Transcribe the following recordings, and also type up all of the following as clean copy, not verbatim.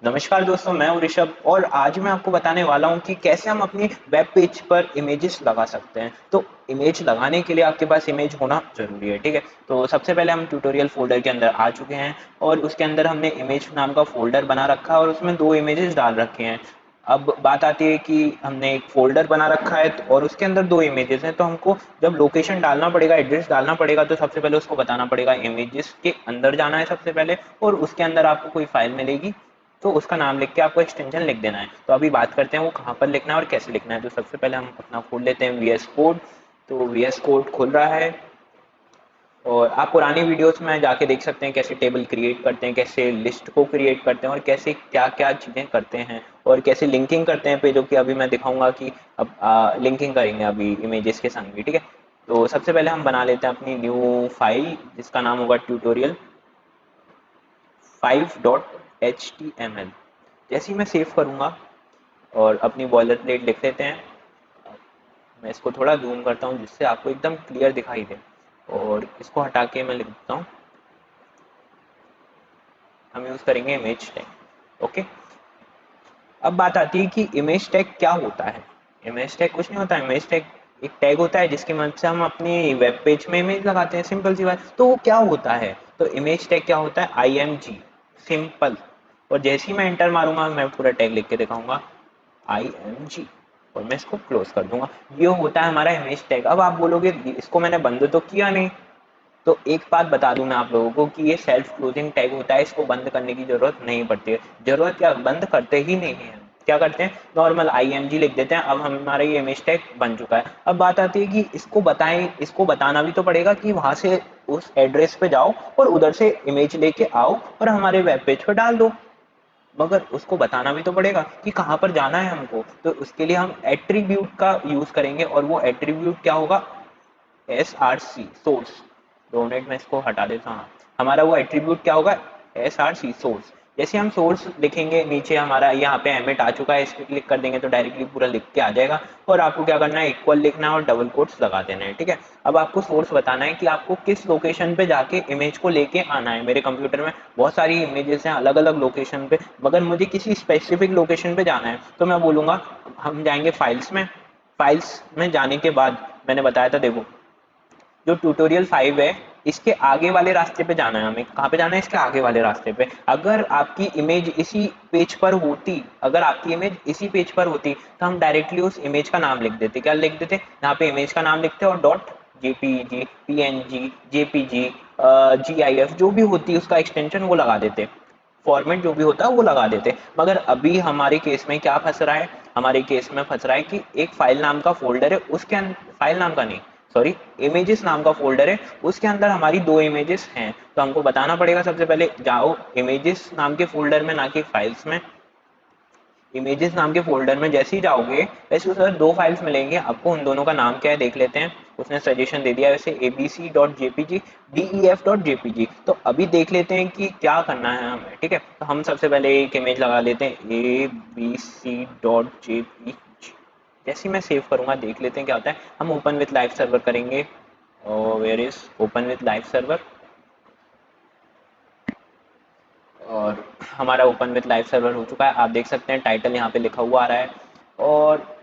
नमस्कार दोस्तों, मैं हूं ऋषभ और आज मैं आपको बताने वाला हूं कि कैसे हम अपनी वेब पेज पर इमेजेस लगा सकते हैं। तो इमेज लगाने के लिए आपके पास इमेज होना ज़रूरी है, ठीक है। तो सबसे पहले हम ट्यूटोरियल फ़ोल्डर के अंदर आ चुके हैं और उसके अंदर हमने इमेज नाम का फ़ोल्डर बना रखा है और उसमें 2 इमेजेस डाल रखे हैं। अब बात आती है कि हमने एक फ़ोल्डर बना रखा है और उसके अंदर 2 इमेजेस हैं, तो हमको जब लोकेशन डालना पड़ेगा, एड्रेस डालना पड़ेगा, तो सबसे पहले उसको बताना पड़ेगा इमेजेस के अंदर जाना है सबसे पहले और उसके अंदर आपको कोई फ़ाइल मिलेगी, तो उसका नाम लिख के आपको एक्सटेंशन लिख देना है। तो अभी बात करते हैं वो कहाँ पर लिखना है और कैसे लिखना है। तो सबसे पहले हम अपना खोल लेते हैं वीएस कोड। तो वीएस कोड खुल रहा है और आप पुरानी वीडियोस में जाके देख सकते हैं कैसे टेबल क्रिएट करते हैं, कैसे लिस्ट को क्रिएट करते हैं और कैसे क्या क्या चीज़ें करते हैं और कैसे लिंकिंग करते हैं पेजों की। अभी मैं दिखाऊंगा कि अब लिंकिंग करेंगे अभी इमेजेस के संग भी, ठीक है। तो सबसे पहले हम बना लेते हैं अपनी न्यू फाइल जिसका नाम होगा ट्यूटोरियल 5.html। जैसे ही मैं सेव करूँगा और अपनी बॉयलर प्लेट लिख लेते हैं। मैं इसको थोड़ा जूम करता हूँ जिससे आपको एकदम क्लियर दिखाई दे और इसको हटा के मैं लिख देता हूँ। हम यूज़ करेंगे इमेज टैग। ओके, अब बात आती है कि इमेज टैग क्या होता है। इमेज टैग कुछ नहीं होता। इमेज टैग एक टैग होता है जिसकी मदद से हम अपनी वेब पेज में इमेज लगाते हैं, सिंपल सी बात। तो वो क्या होता है? तो इमेज टैग क्या होता है? IMG, simple. और जैसे ही मैं एंटर मारूंगा मैं पूरा टैग लिख के दिखाऊंगा IMG और मैं इसको क्लोज कर दूंगा। ये होता है हमारा इमेज टैग। अब आप बोलोगे इसको मैंने बंद तो किया नहीं। तो एक बात बता दूं मैं आप लोगों को कि ये सेल्फ क्लोजिंग टैग होता है, इसको बंद करने की जरूरत नहीं पड़ती है। जरूरत क्या, बंद करते ही नहीं है। क्या करते हैं, नॉर्मल IMG लिख देते हैं। अब हमारा ये इमेज टैग बन चुका है। अब बात आती है कि इसको बताएं, इसको बताना भी तो पड़ेगा कि वहां से उस एड्रेस पे जाओ और उधर से इमेज लेके आओ और हमारे वेब पेज पे डाल दो। मगर उसको बताना भी तो पड़ेगा कि कहाँ पर जाना है हमको। तो उसके लिए हम एट्रीब्यूट का यूज करेंगे और वो एट्रीब्यूट क्या होगा? SRC, source. 2 मिनट में इसको हटा देता हूँ। हमारा वो एट्रीब्यूट क्या होगा? SRC, source. जैसे हम सोर्स लिखेंगे, नीचे हमारा यहाँ पे एमिट आ चुका है, इस पर क्लिक कर देंगे तो डायरेक्टली पूरा लिख के आ जाएगा। और आपको क्या करना है, इक्वल लिखना है और डबल कोट्स लगा देना है, ठीक है। अब आपको सोर्स बताना है कि आपको किस लोकेशन पे जाके इमेज को लेके आना है। मेरे कंप्यूटर में बहुत सारी इमेजेस हैं अलग अलग लोकेशन पे, मगर मुझे किसी स्पेसिफिक लोकेशन पे जाना है। तो मैं बोलूंगा हम जाएंगे फाइल्स में। फाइल्स में जाने के बाद मैंने बताया था, देखो जो ट्यूटोरियल 5 है इसके आगे वाले रास्ते पे जाना है हमें। कहाँ पे जाना है? इसके आगे वाले रास्ते पे। अगर आपकी इमेज इसी पेज पर होती, अगर आपकी इमेज इसी पेज पर होती तो हम डायरेक्टली उस इमेज का नाम लिख देते। क्या लिख देते? यहाँ पे इमेज का नाम लिखते और dot JPG, PNG, JPG, GIF जो भी होती है उसका एक्सटेंशन वो लगा देते, फॉर्मेट जो भी होता है वो लगा देते। मगर अभी हमारे केस में क्या फंस रहा है? हमारे केस में फंस रहा है कि एक फाइल नाम का फोल्डर है, उसके अंदर फाइल नाम का नहीं, सॉरी, इमेजेस नाम का फोल्डर है, उसके अंदर हमारी 2 इमेजेस हैं। तो हमको बताना पड़ेगा सबसे पहले, जाओ इमेजेस नाम के फोल्डर में, ना कि फाइल्स में। इमेजेस नाम के फोल्डर में जैसे ही जाओगे वैसे उस 2 फाइल्स मिलेंगे आपको। उन दोनों का नाम क्या है देख लेते हैं। उसने सजेशन दे दिया वैसे abc.jpg, def.jpg। तो अभी देख लेते हैं कि क्या करना है हमें, ठीक है। तो हम सबसे पहले एक इमेज लगा लेते हैं abc.jpg। जैसे ही मैं सेव करूंगा देख लेते हैं क्या होता है। हम ओपन विथ लाइव सर्वर करेंगे और where is open with live server, और हमारा ओपन विथ लाइव सर्वर हो चुका है। आप देख सकते हैं टाइटल यहाँ पे लिखा हुआ आ रहा है। और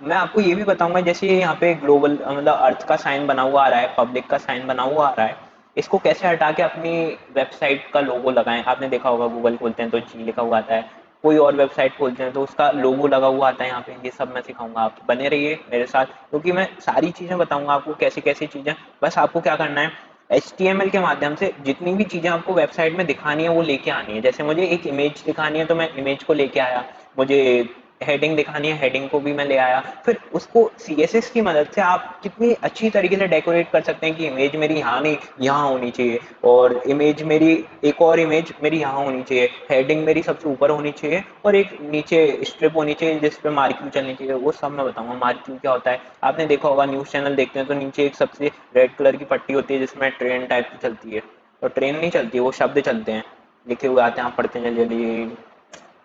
मैं आपको ये भी बताऊंगा, जैसे यहाँ पे ग्लोबल मतलब अर्थ का साइन बना हुआ आ रहा है, पब्लिक का साइन बना हुआ आ रहा है, इसको कैसे हटा के अपनी वेबसाइट का लोगो लगाएं। आपने देखा होगा गूगल खोलते हैं तो जी लिखा हुआ आता है, कोई और वेबसाइट खोलते हैं तो उसका लोगो लगा हुआ आता है यहाँ पे। ये सब मैं सिखाऊंगा, आप बने रहिए मेरे साथ क्योंकि मैं सारी चीज़ें बताऊंगा आपको, कैसी कैसी चीज़ें। बस आपको क्या करना है, HTML के माध्यम से जितनी भी चीज़ें आपको वेबसाइट में दिखानी है वो लेके आनी है। जैसे मुझे एक इमेज दिखानी है तो मैं इमेज को लेके आया, मुझे हेडिंग दिखानी है, हेडिंग को भी मैं ले आया। फिर उसको CSS की मदद से आप कितनी अच्छी तरीके से डेकोरेट कर सकते हैं कि इमेज मेरी यहाँ नहीं यहाँ होनी चाहिए, और इमेज मेरी, एक और इमेज मेरी यहाँ होनी चाहिए, हेडिंग मेरी सबसे ऊपर होनी चाहिए और एक नीचे स्ट्रिप होनी चाहिए जिस पे मार्क्यू चलनी चाहिए। वो सब मैं बताऊंगा। मार्क्यू क्या होता है, आपने देखा होगा न्यूज़ चैनल देखते हैं तो नीचे एक सबसे रेड कलर की पट्टी होती है जिसमें ट्रेन टाइप की चलती है। और ट्रेन नहीं चलती है, वो शब्द चलते हैं, लिखे हुए आते हैं, आप पढ़ते हैं जल्दी जल्दी।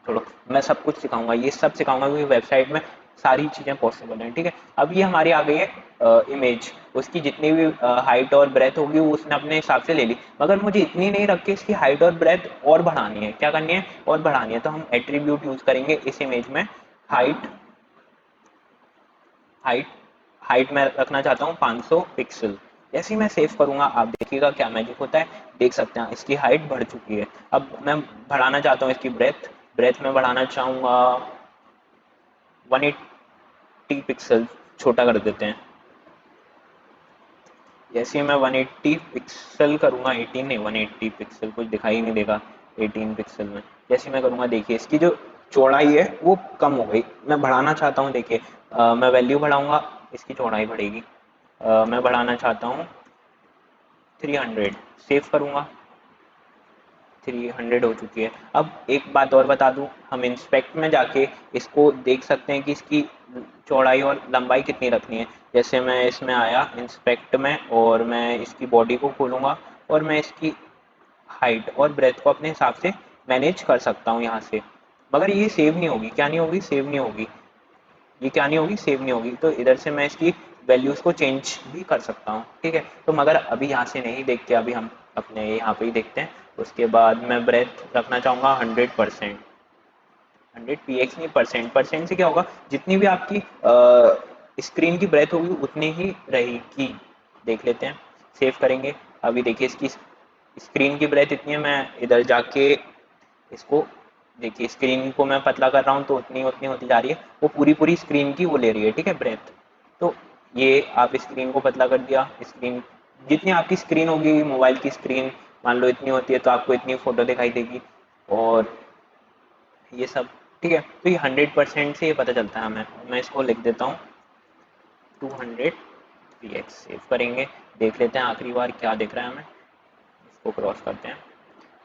छोड़ो, मैं सब कुछ सिखाऊंगा, ये सब सिखाऊंगा क्योंकि वेबसाइट में सारी चीज़ें पॉसिबल हैं, ठीक है। अब ये हमारी आ गई है इमेज, उसकी जितनी भी हाइट और ब्रेथ होगी वो उसने अपने हिसाब से ले ली, मगर मुझे इतनी नहीं रख के इसकी हाइट और ब्रेथ और बढ़ानी है। क्या करनी है? और बढ़ानी है। तो हम एट्रीब्यूट यूज करेंगे इस इमेज में, हाइट हाइट हाइट मैं रखना चाहता हूँ 500 पिक्सल। जैसे ही मैं सेव करूंगा आप देखिएगा क्या मैजिक होता है, देख सकते हैं इसकी हाइट बढ़ चुकी है। अब मैं बढ़ाना चाहता हूँ इसकी ब्रेथ, ब्रेथ में बढ़ाना चाहूँगा 180 पिक्सल, छोटा कर देते हैं। जैसे ही मैं 180 पिक्सल करूँगा, 18 नहीं 180 पिक्सल, कुछ दिखाई नहीं देगा 18 पिक्सल में। जैसे मैं करूँगा देखिए इसकी जो चौड़ाई है वो कम हो गई। मैं बढ़ाना चाहता हूँ, देखिए मैं वैल्यू बढ़ाऊँगा, इसकी चौड़ाई बढ़ेगी। मैं बढ़ाना चाहता हूँ 300, सेव करूँगा 300 हो चुकी है। अब एक बात और बता दूं, हम इंस्पेक्ट में जाके इसको देख सकते हैं कि इसकी चौड़ाई और लंबाई कितनी रखनी है। जैसे मैं इसमें आया इंस्पेक्ट में और मैं इसकी बॉडी को खोलूँगा और मैं इसकी हाइट और ब्रेथ को अपने हिसाब से मैनेज कर सकता हूँ यहाँ से। मगर ये सेव नहीं होगी, क्या नहीं होगी? सेव नहीं होगी। ये क्या नहीं होगी? सेव नहीं होगी। तो इधर से मैं इसकी वैल्यूज को चेंज भी कर सकता हूँ, ठीक है। तो मगर अभी यहाँ से नहीं देखते, अभी हम अपने यहाँ पे ही देखते हैं। उसके बाद मैं ब्रेथ रखना चाहूँगा 100%, 100 px नहीं परसेंट। परसेंट से क्या होगा? जितनी भी आपकी स्क्रीन की ब्रेथ होगी उतनी ही रहेगी। देख लेते हैं, सेव करेंगे। अभी देखिए इसकी स्क्रीन की ब्रेथ इतनी है, मैं इधर जाके इसको देखिए, स्क्रीन को मैं पतला कर रहा हूँ तो उतनी उतनी होती जा रही है, वो पूरी पूरी स्क्रीन की वो ले रही है, ठीक है, ब्रेथ। तो ये आप स्क्रीन को पतला कर दिया, स्क्रीन जितनी आपकी स्क्रीन होगी, मोबाइल की स्क्रीन मान लो इतनी होती है तो आपको इतनी फोटो दिखाई देगी, और ये सब, ठीक है। तो ये 100% से ये पता चलता है हमें। मैं इसको लिख देता हूँ 200px, सेव करेंगे, देख लेते हैं आखिरी बार क्या दिख रहा है हमें। इसको क्रॉस करते हैं,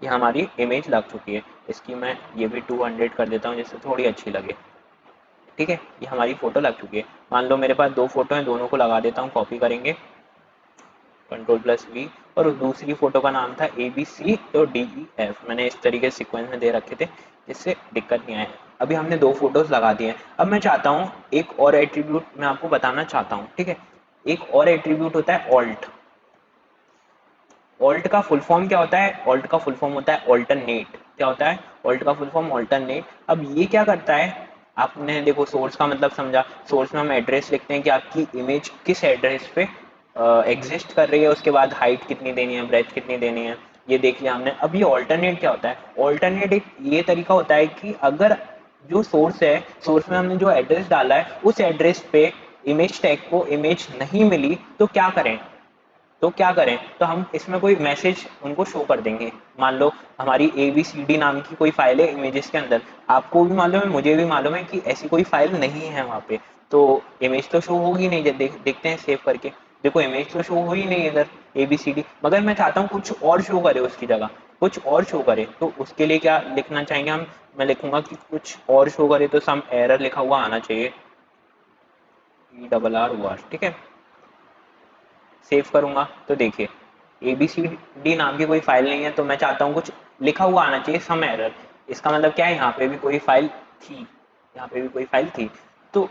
ये हमारी इमेज लग चुकी है। इसकी मैं ये भी 200 कर देता हूँ जिससे थोड़ी अच्छी लगे, ठीक है। ये हमारी फोटो लग चुकी है। मान लो मेरे पास दो फोटो हैं, दोनों को लगा देता हूँ, कॉपी करेंगे Ctrl+V, और दूसरी फोटो का नाम था ABC और DEF। मैंने इस तरीके से सीक्वेंस में दे रखे थे जिससे दिक्कत नहीं आए। अभी हमने दो फोटोज लगा दिए हैं। अब मैं चाहता हूँ एक और एट्रीब्यूट मैं आपको बताना चाहता हूँ, ठीक है। एक और एट्रीब्यूट होता है ऑल्ट। ऑल्ट का फुल फॉर्म क्या होता है? ऑल्ट का फुल फॉर्म होता है ऑल्टरनेट। क्या होता है? ऑल्ट का फुल फॉर्म ऑल्टरनेट। अब ये क्या करता है? आपने देखो सोर्स का मतलब समझा। सोर्स में हम एड्रेस लिखते हैं कि आपकी इमेज किस एड्रेस पे एग्जिस्ट कर रही है, उसके बाद हाइट कितनी देनी है, ब्रेथ कितनी देनी है, ये देख लिया हमने। अब ये ऑल्टरनेट क्या होता है? ऑल्टरनेट एक ये तरीका होता है कि अगर जो सोर्स है, सोर्स में हमने जो एड्रेस डाला है उस एड्रेस पे इमेज टैग को इमेज नहीं मिली तो क्या करें? तो क्या करें? तो हम इसमें कोई मैसेज उनको शो कर देंगे। मान लो हमारी ABCD नाम की कोई फाइल है इमेजेस के अंदर, आपको भी मालूम है, मुझे भी मालूम है कि ऐसी कोई फाइल नहीं है वहाँ पे, तो इमेज तो शो होगी नहीं। जब देखते हैं सेव करके, देखो इमेज तो शो हो ही नहीं इधर ABCD, मगर मैं चाहता हूँ कुछ और शो करे उसकी जगह, कुछ और शो करे। तो उसके लिए क्या लिखना चाहेंगे हम? मैं लिखूंगा कि कुछ और शो करे तो सम एरर लिखा हुआ आना चाहिए, ERR, ठीक है। सेव करूंगा तो देखिए ABCD नाम की कोई फाइल नहीं है, तो मैं चाहता हूँ कुछ लिखा हुआ आना चाहिए, सम एरर। इसका मतलब क्या है? यहाँ पे भी कोई फाइल थी, यहाँ पे भी कोई फाइल थी। तो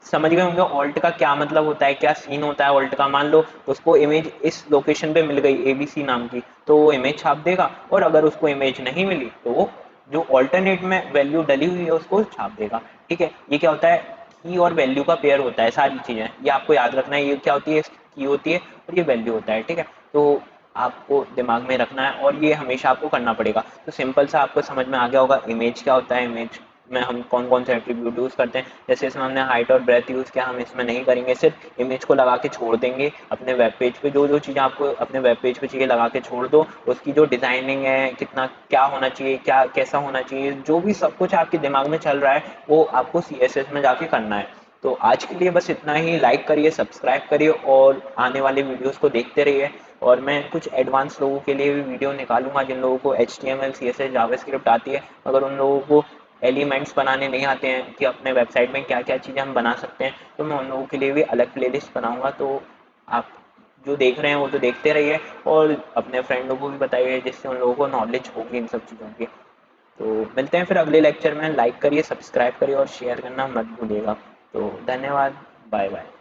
समझ गए होंगे ऑल्ट का क्या मतलब होता है, क्या सीन होता है ऑल्ट का। मान लो उसको इमेज इस लोकेशन पे मिल गई ABC नाम की, तो वो इमेज छाप देगा, और अगर उसको इमेज नहीं मिली तो वो जो ऑल्टरनेट में वैल्यू डली हुई है उसको छाप देगा, ठीक है। ये क्या होता है? की और वैल्यू का पेयर होता है, सारी चीजें ये आपको याद रखना है। ये क्या होती है? की होती है और ये वैल्यू होता है, ठीक है। तो आपको दिमाग में रखना है और ये हमेशा आपको करना पड़ेगा। तो सिंपल सा आपको समझ में आ गया होगा इमेज क्या होता है, इमेज में हम कौन कौन से एट्रीब्यूट यूज करते हैं। जैसे इसमें हमने हाइट और ब्रेथ यूज किया, हम इसमें नहीं करेंगे, सिर्फ इमेज को लगा के छोड़ देंगे। अपने वेब पेज पे जो जो चीज़ें आपको अपने वेब पेज पे चाहिए लगा के छोड़ दो। उसकी जो डिजाइनिंग है, कितना क्या होना चाहिए, क्या कैसा होना चाहिए, जो भी सब कुछ आपके दिमाग में चल रहा है वो आपको CSS में जाके करना है। तो आज के लिए बस इतना ही। लाइक करिए, सब्सक्राइब करिए और आने वाले वीडियोस को देखते रहिए। और मैं कुछ एडवांस लोगों के लिए भी वीडियो निकालूंगा जिन लोगों को HTML CSS जावास्क्रिप्ट आती है, अगर उन लोगों को एलिमेंट्स बनाने नहीं आते हैं कि अपने वेबसाइट में क्या क्या चीज़ें हम बना सकते हैं, तो मैं उन लोगों के लिए भी अलग प्लेलिस्ट बनाऊंगा। तो आप जो देख रहे हैं वो तो देखते रहिए और अपने फ्रेंडों को भी बताइए जिससे उन लोगों को नॉलेज होगी इन सब चीज़ों की। तो मिलते हैं फिर अगले लेक्चर में। लाइक करिए, सब्सक्राइब करिए और शेयर करना मत भूलिएगा। तो धन्यवाद, बाय बाय।